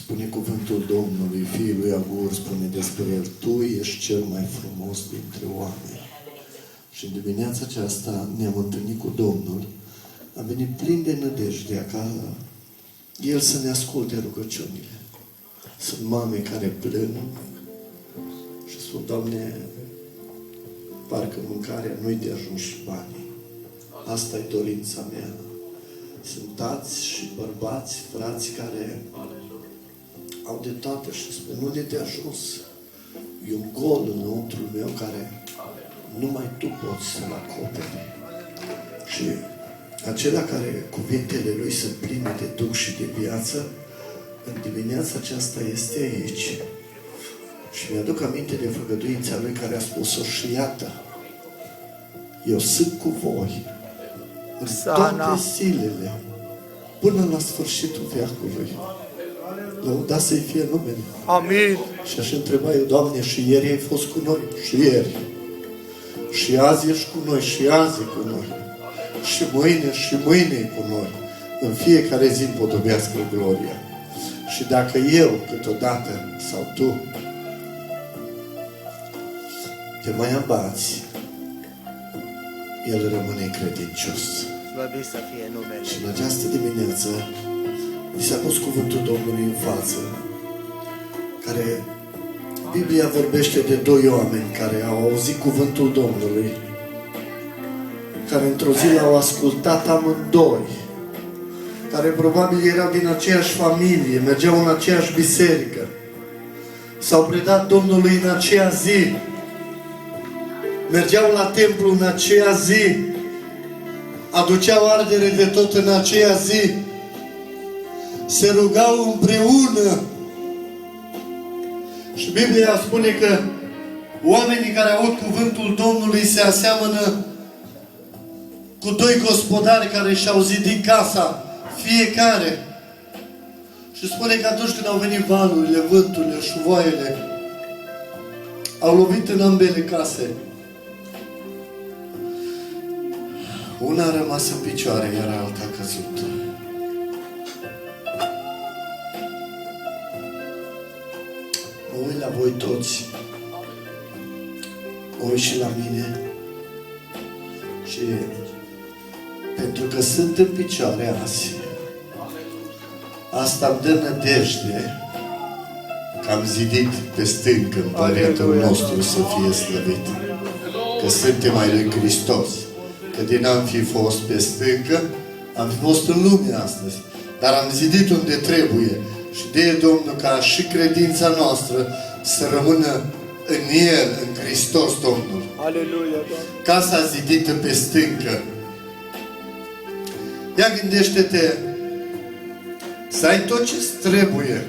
Spune cuvântul Domnului, fiul lui Agur, spune despre el, tu ești cel mai frumos dintre oameni. Și în dimineața aceasta ne-am întâlnit cu Domnul. Am venit plin de nădejde ca El să ne asculte rugăciunile. Sunt mame care plâng și spun, Doamne, parcă mâncarea nu-i de ajuns și banii. Asta e dorința mea. Sunt tați și bărbați, frați care au de toate și spun, nu de ajuns. E un gol înăuntru meu care numai Tu poți să-l acoperi. Și acela care cuvintele lui sunt pline de Duh și de viață, în dimineața aceasta este aici. Și mi-aduc aminte de făgăduința lui care a spus-o și iată, eu sunt cu voi în toate zilele, până la sfârșitul veacului. Lăudat să-i fie numele. Amin. Și aș întreba eu, Doamne, și ieri ai fost cu noi? Și ieri. Și azi ești cu noi, și azi e cu noi. Și mâine e cu noi. În fiecare zi împodobească gloria. Și dacă eu, câteodată, sau Tu, te mai abați, El rămâne credincios. Slăvit să fie numele. Și în această dimineață mi s-a pus cuvântul Domnului în față, care Biblia vorbește de doi oameni care au auzit cuvântul Domnului, care într-o zi l-au ascultat amândoi, care probabil erau din aceeași familie, mergeau în aceeași biserică, s-au predat Domnului în aceea zi, mergeau la templu în aceea zi, aduceau ardere de tot în aceea zi, se rugau împreună. Și Biblia spune că oamenii care aud cuvântul Domnului se aseamănă cu doi gospodari care și-au zidit casa, fiecare. Și spune că atunci când au venit valurile, vânturile, șuvoaiele, au lovit în ambele case. Una a rămas în picioare, iar alta a căzut. Mă uit la voi toți, mă uit și la mine și pentru că sunt în picioare azi, asta îmi dă nădejde că am zidit pe stâncă împăratul nostru să fie slăvit. Că suntem ai lui Hristos. Că din am fi fost pe stâncă, am fi fost în lume astăzi. Dar am zidit unde trebuie. Și de Domnul ca și credința noastră să rămână în El, în Hristos Domnul. Aleluia, Casa zidită pe stâncă. Ia gândește-te să ai tot ce-ți trebuie.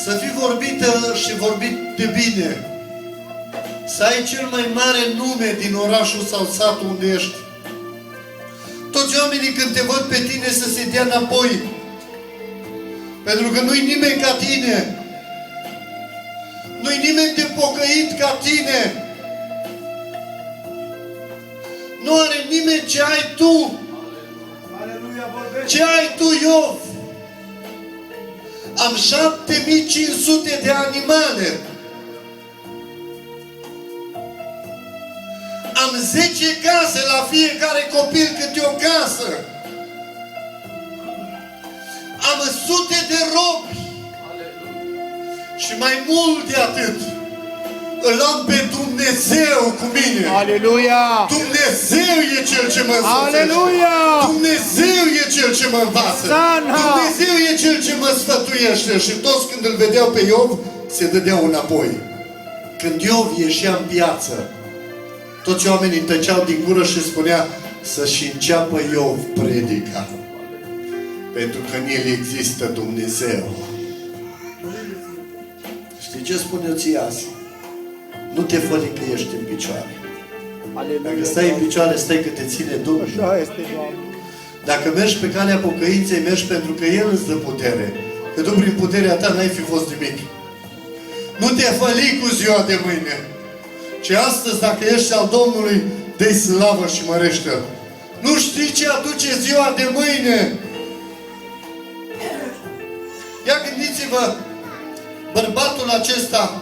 Să fii vorbită și vorbit de bine. Să ai cel mai mare nume din orașul sau satul unde ești. Toți oamenii când te văd pe tine să se dea înapoi. Pentru că nu-i nimeni ca tine. Nu-i nimeni de pocăit ca tine. Nu are nimeni ce ai tu. Ce ai tu, Iov? Am 7500 de animale. Am 10 case, la fiecare copil câte o casă. Am sute de robi. Și mai mult de atât, îl am pe Dumnezeu cu mine. Aleluia! Dumnezeu e Cel ce mă însoțește. Aleluia! Dumnezeu e Cel ce mă învață. Sana! Dumnezeu e Cel ce mă sfătuiește. Și toți când îl vedeau pe Iov, se dădeau înapoi. Când Iov ieșea în piață, toți oamenii tăceau din gură și spunea să-și înceapă Iov predica. Pentru că în el există Dumnezeu. Știi ce spun eu ție azi? Nu te făli că ești în picioare. Aleluia. Dacă stai în picioare, stai că te ține Dumnezeu. Așa este, Doamne. Dacă mergi pe calea pocăinței, mergi pentru că El îți dă putere. Că tu prin puterea ta n-ai fi fost nimic. Nu te făli cu ziua de mâine. Ci astăzi, dacă ești al Domnului, dă-i slavă și mărește-L. Nu știi ce aduce ziua de mâine. Gândiți-vă, bărbatul acesta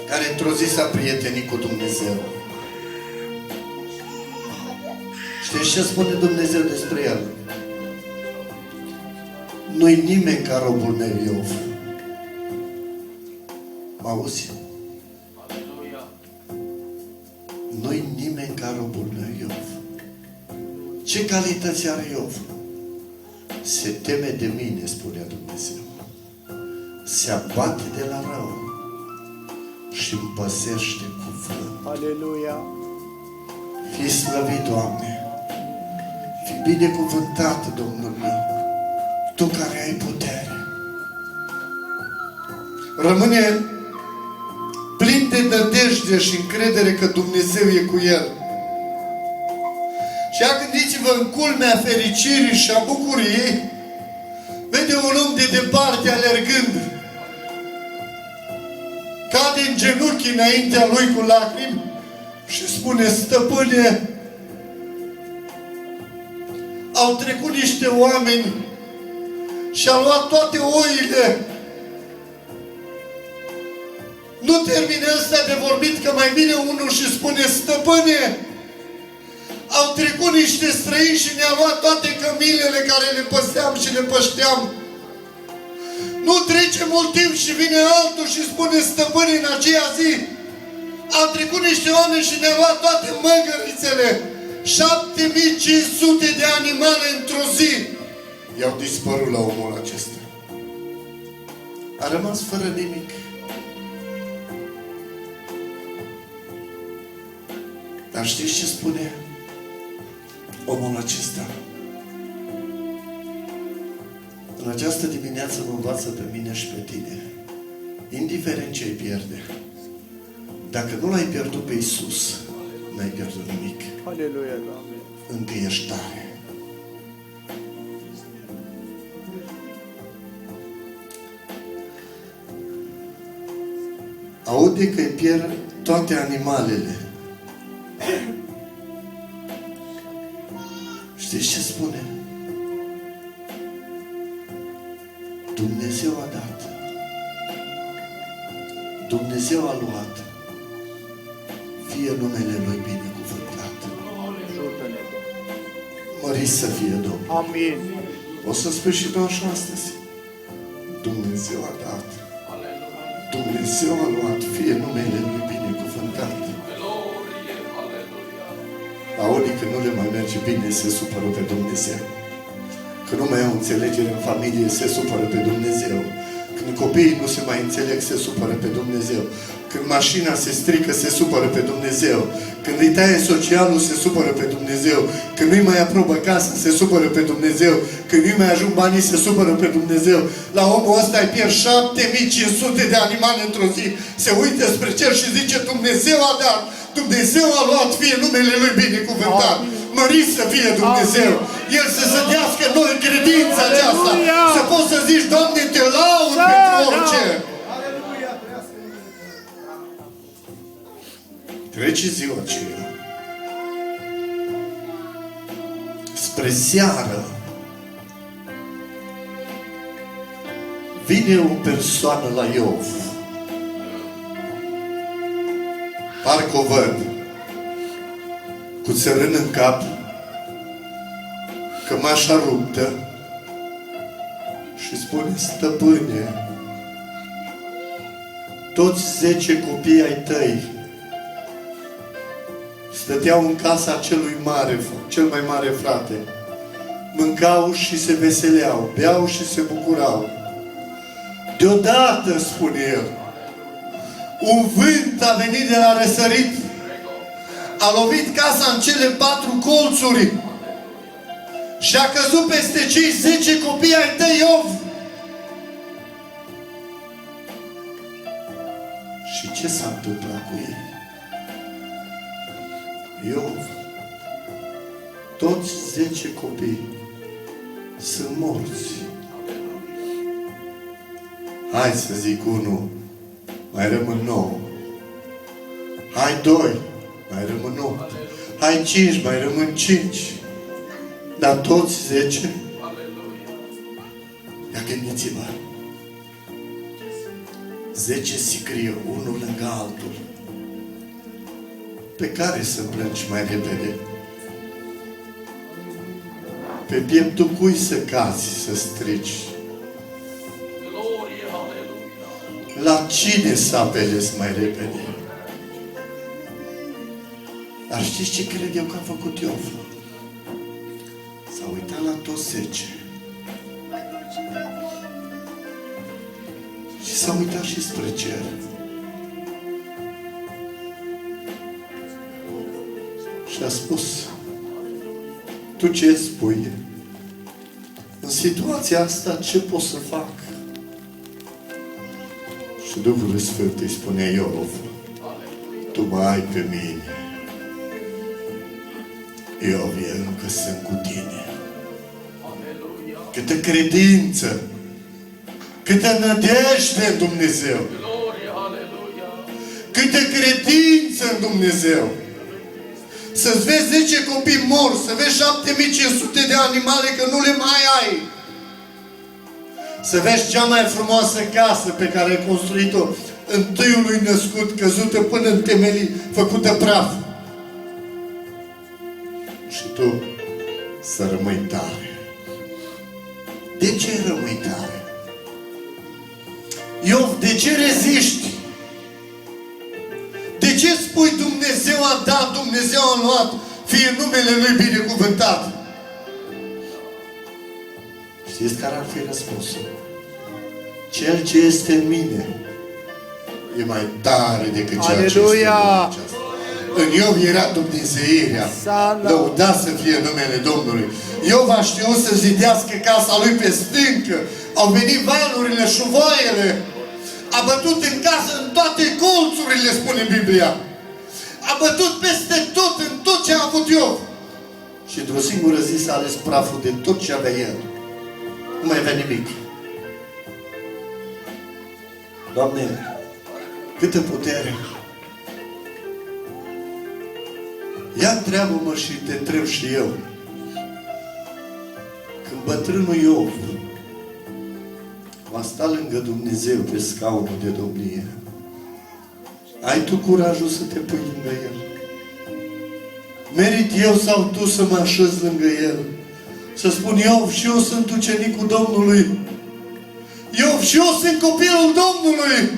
care într-o zi s-a prietenit cu Dumnezeu. Știți ce spune Dumnezeu despre el? Nu-i nimeni ca robul meu Iov. Auzi? Nu-i nimeni ca robul meu Iov. Ce calități are Iov? Se teme de mine, spunea Dumnezeu. Se abate de la rău și îmi păzește cuvânt. Aleluia. Fii slăvit, Doamne. Fii binecuvântat, Domnul meu. Tu care ai putere. Rămâne plin de nădejde și încredere că Dumnezeu e cu el. Și gândiți-vă, în culmea fericirii și a bucuriei, vede un om de departe alergând. Cade în genunchi înaintea lui cu lacrimi și spune: Stăpâne, au trecut niște oameni și au luat toate oile. Nu termină ăsta de vorbit, că mai vine unul și spune: Stăpâne, au trecut niște străini și ne-au luat toate cămilele care le păsteam și le pășteam. Nu trece mult timp și vine altul și spune: Stăpâne, în aceea zi au trecut niște oameni și ne-au luat toate măgărițele. 7500 de animale într-o zi i-au dispărut la omul acesta. A rămas fără nimic. Dar știți ce spune omul acesta? În această dimineață mă învață pe mine și pe tine. Indiferent ce ai pierde, dacă nu l-ai pierdut pe Iisus, n-ai pierdut nimic. Aleluia, Doamne. Întâi ești tare. Aude că îi pierd toate animalele. Știți ce spune? Dumnezeu a dat. Dumnezeu a luat. Fie numele Lui binecuvântat. Ajută-ne. Măriți să fie Domnul. Amin. O să spui și tu așa astăzi. Dumnezeu a dat. Dumnezeu a luat. Fie numele Lui binecuvântat. Aude că nu le mai merge bine, se supără pe Dumnezeu. Că nu mai au înțelegere în familie, se supără pe Dumnezeu. Când copiii nu se mai înțeleg, se supără pe Dumnezeu. Când mașina se strică, se supără pe Dumnezeu. Când îi taie socialul, se supără pe Dumnezeu. Când nu-i mai aprobă casa, se supără pe Dumnezeu. Când nu-i mai ajung banii, se supără pe Dumnezeu. La omul ăsta îi pierd 7500 de animale într-o zi. Se uită spre cer și zice: Dumnezeu a dat, Dumnezeu a luat, fie numele Lui binecuvântat. Măriți să fie Dumnezeu. El să sădească în noi credința aceasta. Să poți să zici: Doamne, te laud pentru orice. Trece ziua aceea. Spre seară vine o persoană la Iov. Parcă o văd cu țărân în cap, cămașa ruptă și spune: Stăpâne, toți 10 copii ai tăi stăteau în casa celui mare, cel mai mare frate. Mâncau și se veseleau, beau și se bucurau. Deodată, spune el, un vânt a venit de la răsărit, a lovit casa în cele 4 colțuri și a căzut peste cei 10 copii ai tăi, Iov. Și ce s-a întâmplat cu ei? Iov, toți 10 copii sunt morți. Hai să zic 1, mai rămân 9. Hai 2, mai rămân 8. Hai 5, mai rămân 5. Dar toți 10? Ia gândiți-vă. 10 sicrie, unul lângă altul. Pe care să plângi mai repede? Pe pieptul cui să cazi, să strici? La cine să apelezi mai repede? Dar știți ce cred eu că a făcut Iov? S-a uitat la toți 10. Și s-a uitat și spre cer. Și a spus: tu ce spui? În situația asta ce pot să fac? Și Duhul Sfânt îi spune: Iov, tu mă ai pe mine. Iov, eu încă sunt cu tine. Câtă credință, câtă nădejde în Dumnezeu, câtă credință în Dumnezeu. Să-ți vezi 10 copii mor, să vezi 7500 de animale că nu le mai ai. Să vezi cea mai frumoasă casă pe care ai construit-o întâiului născut, căzută până în temelii, făcută praf. Și tu să rămâi tare. De ce rămâi tare? Iov, de ce reziști? De ce spui Dumnezeu a dat, Dumnezeu a luat, fie numele Lui binecuvântat? Știți care ar fi răspunsul? Cel ce este în mine e mai tare decât ceea ce este în lumea aceasta. În Iov era Dumnezeirea. Lăudat să fie numele Domnului. Iov a știut să zidească casa lui pe stâncă. Au venit valurile, șuvoaiele. A bătut în casă în toate colțurile, spune Biblia. A bătut peste tot, în tot ce a avut Iov. Și într-o singură zi s-a ales praful de tot ce avea el. Nu mai avea nimic. Doamne, câtă putere! Ia întreabă-mă și te întreb și eu. Când bătrânul Iov va sta lângă Dumnezeu pe scaunul de domnie, ai tu curajul să te pui lângă El? Merit eu sau tu să mă așez lângă El? Să spun: Iov, și eu sunt ucenicul Domnului. Iov, și eu sunt copilul Domnului.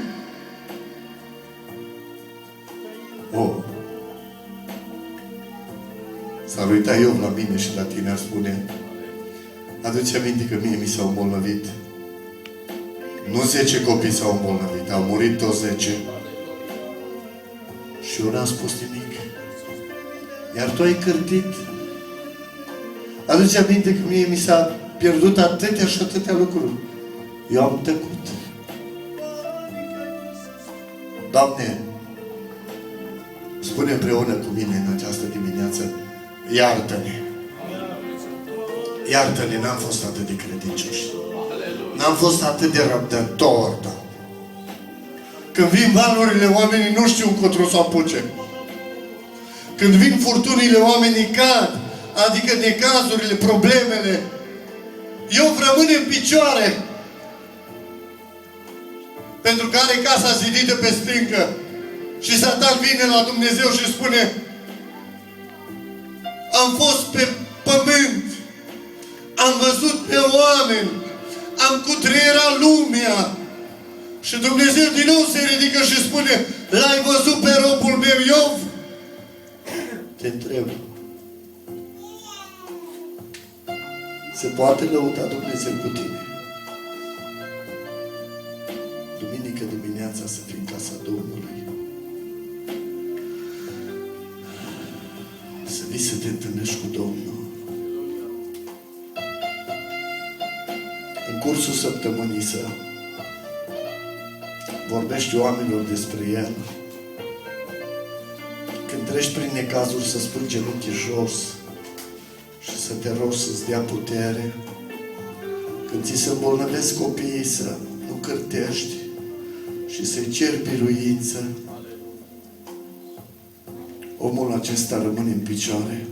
Oh! S-ar uita Iov la mine și la tine, ar spune: adu-ți aminte că mie mi s-au îmbolnăvit. Nu 10 copii s-au îmbolnăvit, au murit toți 10. Și eu n-am spus nimic. Iar tu ai cârtit. Adu-ți aminte că mie mi s-a pierdut atâtea și atâtea lucruri. Eu am tăcut. Doamne, spune împreună cu mine în această dimineață: iartă-ne. Iartă-ne, n-am fost atât de credincioși. N-am fost atât de răbdător, da. Când vin valurile, oamenii nu știu încotro să apuce. Când vin furtunile, oamenii cad. Adică necazurile, problemele. Iov rămâne în picioare. Pentru că are casa zidită pe stâncă. Și Satan vine la Dumnezeu și spune: am fost pe pământ, am văzut pe oameni, am cutreierat lumea. Și Dumnezeu din nou se ridică și spune: l-ai văzut pe robul meu Iov? Te întreb, se poate lăuda Dumnezeu cu tine? Duminică dimineața să fii în casa Domnului. Să vii să te întâlnești cu Domnul. În cursul săptămânii să vorbești oamenilor despre El. Când treci prin necazuri, să spui genunchii jos și să te rogi să-ți dea putere. Când ți se îmbolnăvesc copiii, să nu cârtești și să-i ceri biruință. Omul acesta rămâne în picioare.